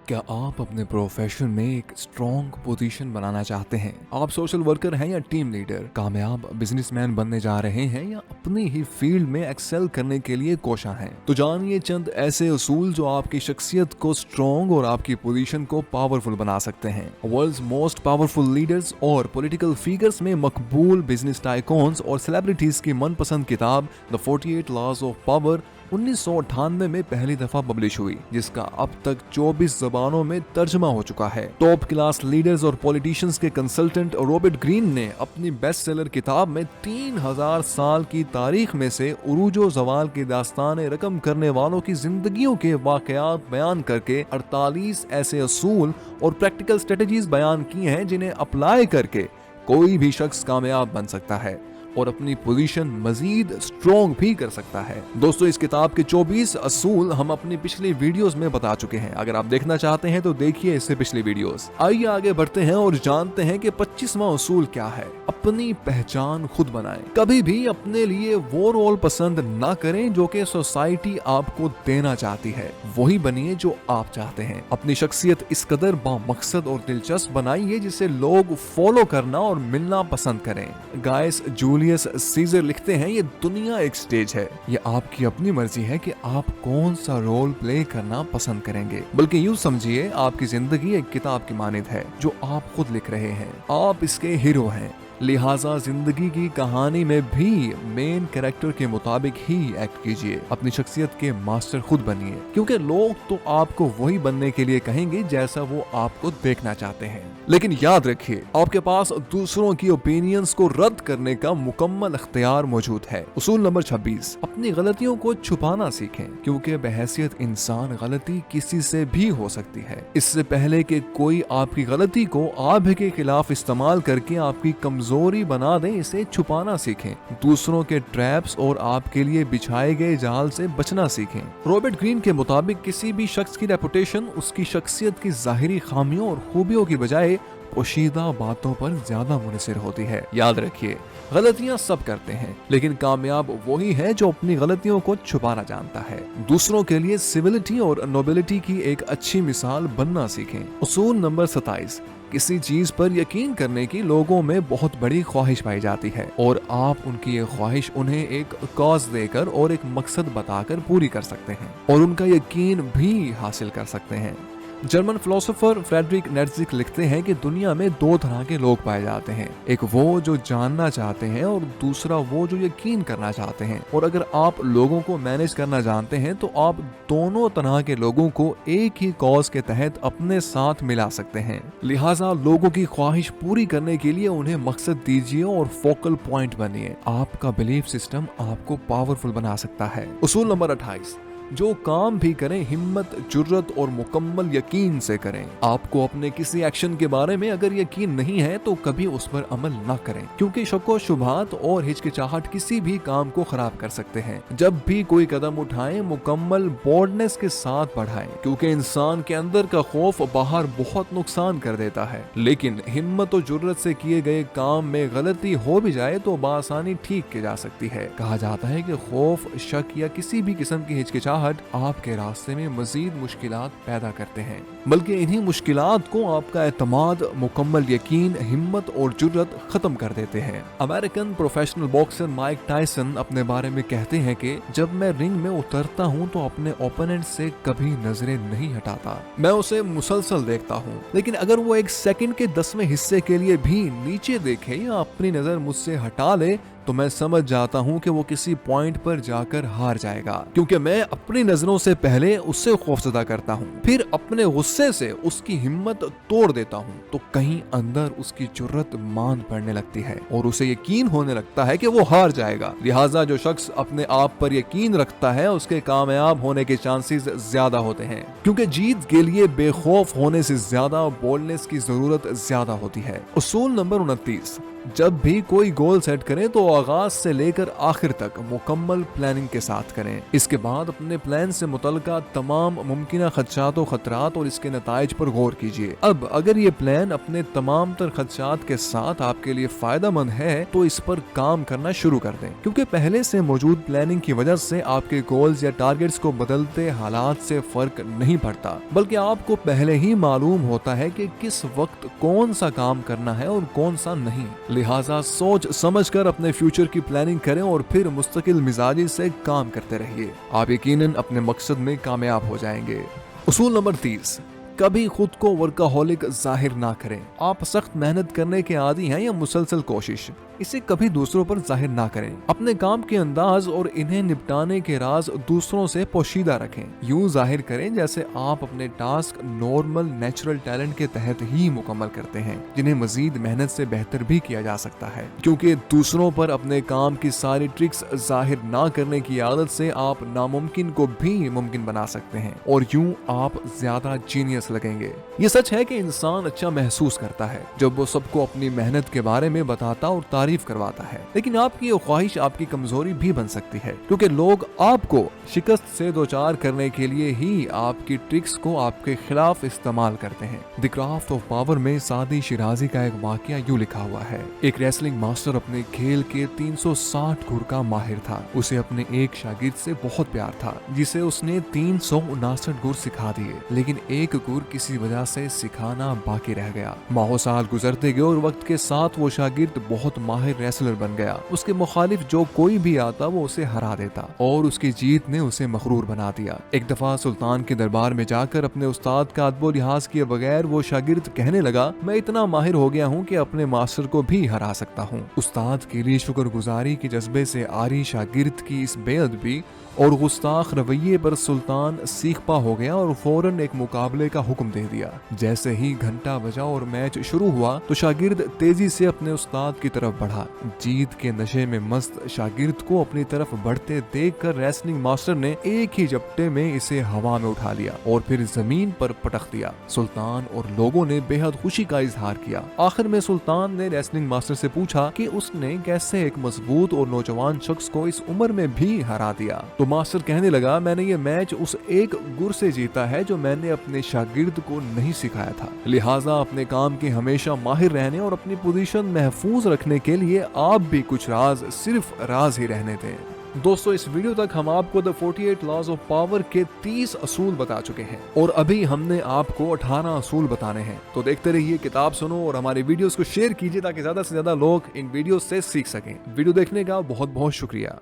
क्या आप अपने प्रोफेशन में एक स्ट्रॉन्ग पोजीशन बनाना चाहते हैं? आप सोशल वर्कर हैं या टीम लीडर, कामयाब बिजनेसमैन बनने जा रहे हैं या अपनी ही फील्ड में एक्सेल करने के लिए कोशा हैं? तो जानिए चंद ऐसे उसूल जो आपकी शख्सियत को स्ट्रॉन्ग और आपकी पोजीशन को पावरफुल बना सकते हैं। वर्ल्ड्स मोस्ट पावरफुल लीडर्स और पॉलिटिकल फिगर्स में मकबूल बिजनेस टाइकॉन्स और सेलिब्रिटीज की मनपसंद किताब द 48 लॉज ऑफ पावर 1998 में पहली दफा पब्लिश हुई, जिसका अब तक 24 जबानों में तर्जमा हो चुका है। टॉप क्लास लीडर्स और पॉलिटिशियंस के कंसल्टेंट रॉबर्ट ग्रीन ने अपनी बेस्ट सेलर किताब में 3000 साल की तारीख में से उरूजो जवाल की दास्तान रकम करने वालों की जिंदगियों के वाकयात बयान करके 48 ऐसे असूल और प्रैक्टिकल स्ट्रेटजीज बयान किए हैं जिन्हें अप्लाई करके कोई भी शख्स कामयाब बन सकता है और अपनी पोजीशन मजीद स्ट्रॉन्ग भी कर सकता है। दोस्तों, इस किताब के 24 असूल हम अपनी पिछली वीडियोस में बता चुके हैं। अगर आप देखना चाहते हैं तो देखिए इससे पिछली वीडियोस। आइए आगे बढ़ते हैं और जानते हैं कि 25वां असूल क्या है। अपनी पहचान खुद बनाएं। कभी भी अपने लिए वो रोल पसंद ना करें जो कि सोसाइटी आपको देना चाहती है, वही बनिए जो आप चाहते हैं। अपनी शख्सियत इस कदर बामकसद और दिलचस्प बनाइए जिसे लोग फॉलो करना और मिलना पसंद करें। गाइस जूलियस सीजर लिखते हैं, ये दुनिया एक स्टेज है, ये आपकी अपनी मर्जी है कि आप कौन सा रोल प्ले करना पसंद करेंगे। बल्कि यूं समझिए आपकी जिंदगी एक किताब की मानिंद है जो आप खुद लिख रहे हैं। आप इसके हीरो हैं, लिहाजा जिंदगी की कहानी में भी मेन कैरेक्टर के मुताबिक ही एक्ट कीजिए। अपनी शख्सियत के मास्टर खुद बनिए, क्योंकि लोग तो आपको वही बनने के लिए कहेंगे जैसा वो आपको देखना चाहते हैं। लेकिन याद रखिए, आपके पास दूसरों की ओपिनियंस को रद्द करने का मुकम्मल इख्तियार मौजूद है। उसूल नंबर 26, अपनी गलतियों को छुपाना सीखें, क्योंकि बहैसियत इंसान गलती किसी से भी हो सकती है। इससे पहले कि कोई आपकी गलती को आप के खिलाफ इस्तेमाल करके आपकी कमजोरी बना दे, इसे छुपाना सीखें। दूसरों के ट्रैप्स और आपके लिए बिछाए गए जाल से बचना सीखें। रॉबर्ट ग्रीन के मुताबिक किसी भी शख्स की रेपुटेशन उसकी शख्सियत की जाहिरी खामियों और खूबियों की बजाय पोशीदा बातों पर ज्यादा मुनसिर होती है। याद रखिए, गलतियां सब करते हैं, लेकिन कामयाब वही है जो अपनी गलतियों को छुपाना जानता है। दूसरों के लिए सिविलिटी और नोबिलिटी की एक अच्छी मिसाल बनना सीखें। उसूल नंबर 27, किसी चीज पर यकीन करने की लोगों में बहुत बड़ी ख्वाहिश पाई जाती है और आप उनकी ये ख्वाहिश उन्हें एक कॉज देकर और एक मकसद बताकर पूरी कर सकते हैं और उनका यकीन भी हासिल कर सकते हैं। जर्मन फिलोसोफर फ्रेडरिक नेट्जिक लिखते हैं कि दुनिया में दो तरह के लोग पाए जाते हैं, एक वो जो जानना चाहते हैं और दूसरा वो जो यकीन करना चाहते हैं। और अगर आप लोगों को मैनेज करना जानते हैं तो आप दोनों तरह के लोगों को एक ही कॉज के तहत अपने साथ मिला सकते हैं। लिहाजा लोगों की ख्वाहिश पूरी करने के लिए उन्हें मकसद दीजिए और फोकल पॉइंट बनिए। आपका बिलीफ सिस्टम आपको पावरफुल बना सकता है। उसूल नंबर 28, जो काम भी करें हिम्मत, जुर्रत और मुकम्मल यकीन से करें। आपको अपने किसी एक्शन के बारे में अगर यकीन नहीं है तो कभी उस पर अमल न करें, क्योंकि शक व शुबहात और हिचकिचाहट किसी भी काम को खराब कर सकते हैं। जब भी कोई कदम उठाएं, मुकम्मल बोल्डनेस के साथ बढ़ाएं, क्योंकि इंसान के अंदर का खौफ बाहर बहुत नुकसान कर देता है। लेकिन हिम्मत और जुर्रत से किए गए काम में गलती हो भी जाए तो बासानी ठीक की जा सकती है। कहा जाता है कि खौफ, शक या किसी भी किस्म की हिचकिचाहट आपके रास्ते में मजीद मुश्किलात पैदा करते हैं, बल्कि इन्हीं मुश्किलात को आपका एतमाद, मुकम्मल यकीन, हिम्मत और जुर्रत खत्म कर देते हैं। American professional boxer Mike Tyson अपने बारे में कहते हैं कि जब मैं रिंग में उतरता हूं तो अपने ओपोनेंट से कभी नजरें नहीं हटाता। मैं उसे मुसलसल देखता हूं, लेकिन अगर वो एक सेकंड के 10वें हिस्से के लिए भी नीचे देखे या अपनी नजर मुझसे हटा ले तो मैं समझ जाता हूं कि वो किसी पॉइंट पर जाकर हार जाएगा, क्योंकि मैं अपनी नजरों से पहले उससे खौफजदा करता हूं, फिर अपने गुस्से से उसकी हिम्मत तोड़ देता हूं, तो कहीं अंदर उसकी जुर्रत मान पड़ने लगती है और उसे यकीन होने लगता है कि वो हार जाएगा। लिहाजा जो शख्स अपने आप पर यकीन रखता है उसके कामयाब होने के चांसेस ज्यादा होते हैं, क्योंकि जीत के लिए बेखौफ होने से ज्यादा बोल्डनेस की जरूरत ज्यादा होती है। उसूल नंबर 29, जब भी कोई गोल सेट करें तो आगाज से लेकर आखिर तक मुकम्मल प्लानिंग के साथ करें। इसके बाद अपने प्लान से मुतल्लिका तमाम मुमकिन खदशात और खतरात और इसके नताइज पर गौर कीजिए। अब अगर ये प्लान अपने तमाम तर खदशात के साथ आपके लिए फायदा मंद है तो इस पर काम करना शुरू कर दें, क्योंकि पहले से मौजूद प्लानिंग की वजह से आपके गोल्स या टारगेट्स को बदलते हालात से फर्क नहीं पड़ता, बल्कि आपको पहले ही मालूम होता है कि किस वक्त कौन सा काम करना है और कौन सा नहीं। लिहाजा सोच समझकर अपने फ्यूचर की प्लानिंग करें और फिर मुस्तकिल मिजाजी से काम करते रहिए। आप यकीनन अपने मकसद में कामयाब हो जाएंगे। उसूल नंबर 30, कभी खुद को वर्काहोलिक जाहिर ना करें। आप सख्त मेहनत करने के आदी हैं या मुसलसल कोशिश, इसे कभी दूसरों पर जाहिर ना करें। अपने काम के अंदाज और इन्हें निपटाने के राज दूसरों से पोशीदा रखें। यूं जाहिर करें जैसे आप अपने टास्क नॉर्मल नेचुरल टैलेंट के तहत ही मुकम्मल करते हैं, जिन्हें मजीद मेहनत से बेहतर भी किया जा सकता है, क्योंकि दूसरों पर अपने काम की सारी ट्रिक्स जाहिर ना करने की आदत से आप नामुमकिन को भी मुमकिन बना सकते हैं और यूं आप ज्यादा जीनियस लगेंगे। ये सच है कि इंसान अच्छा महसूस करता है जब वो सबको अपनी मेहनत के बारे में बताता और तारीफ करवाता है, लेकिन आपकी ये ख्वाहिश आपकी कमजोरी भी बन सकती है, क्योंकि लोग आपको शिकस्त से दो चार करने के लिए ही आपकी ट्रिक्स को आपके खिलाफ इस्तेमाल करते हैं। द क्राफ्ट ऑफ पावर में सादी शिराजी का एक वाकया यूं लिखा हुआ है। एक रेसलिंग मास्टर अपने खेल के 360 गुर का माहिर था। उसे अपने एक शागिर्द से बहुत प्यार था, जिसे उसने 359 गुर सिखा दिए, लेकिन एक गुर किसी वजह से सिखाना बाकी रह गया। माहो साल गुजरते गए और वक्त के साथ वो शागिर्द बहुत माहिर रेसलर बन गया। उसके मुखालिफ जो कोई भी आता वो उसे हरा देता और उसकी जीत ने उसे मखरूर बना दिया। एक दफा सुल्तान के दरबार में जाकर अपने उस्ताद का अदब लिहाज किए बगैर वो शागिर्द कहने लगा, मैं इतना माहिर हो गया हूँ कि अपने मास्टर को भी हरा सकता हूँ। उस्ताद के लिए शुक्रगुजारी के जज्बे से आरी शागिर्द की इस बेअदबी और गुस्ताख रवैये पर सुल्तान सीखपा हो गया और फौरन एक मुकाबले का हुक्म दे दिया। जैसे ही घंटा बजा और मैच शुरू हुआ तो शागिर्द तेजी से अपने उस्ताद की तरफ बढ़ा। जीत के नशे में मस्त शागिर्द को अपनी तरफ बढ़ते देखकर रेसलिंग मास्टर ने एक ही झपटे में इसे हवा में उठा लिया और फिर जमीन पर पटक दिया। सुल्तान और लोगों ने बेहद खुशी का इजहार किया। आखिर में सुल्तान ने रेसलिंग मास्टर से पूछा कि उसने कैसे एक मजबूत और नौजवान शख्स को इस उम्र में भी हरा दिया। तो मास्टर कहने लगा, मैंने ये मैच उस एक गुर से जीता है जो मैंने अपने शागिर्द को नहीं सिखाया था। लिहाजा अपने काम के हमेशा माहिर रहने और अपनी पोजीशन महफूज रखने के लिए आप भी कुछ राज सिर्फ राज ही रहने दें। दोस्तों, इस वीडियो तक हम आपको द 48 लॉज ऑफ पावर के 30 असूल बता चुके हैं और अभी हमने आपको 18 असूल बताने हैं। तो देखते रहिए, किताब सुनो और हमारे वीडियोस को शेयर कीजिए ताकि ज्यादा से ज्यादा लोग इन वीडियो से सीख सकें। वीडियो देखने का बहुत बहुत शुक्रिया।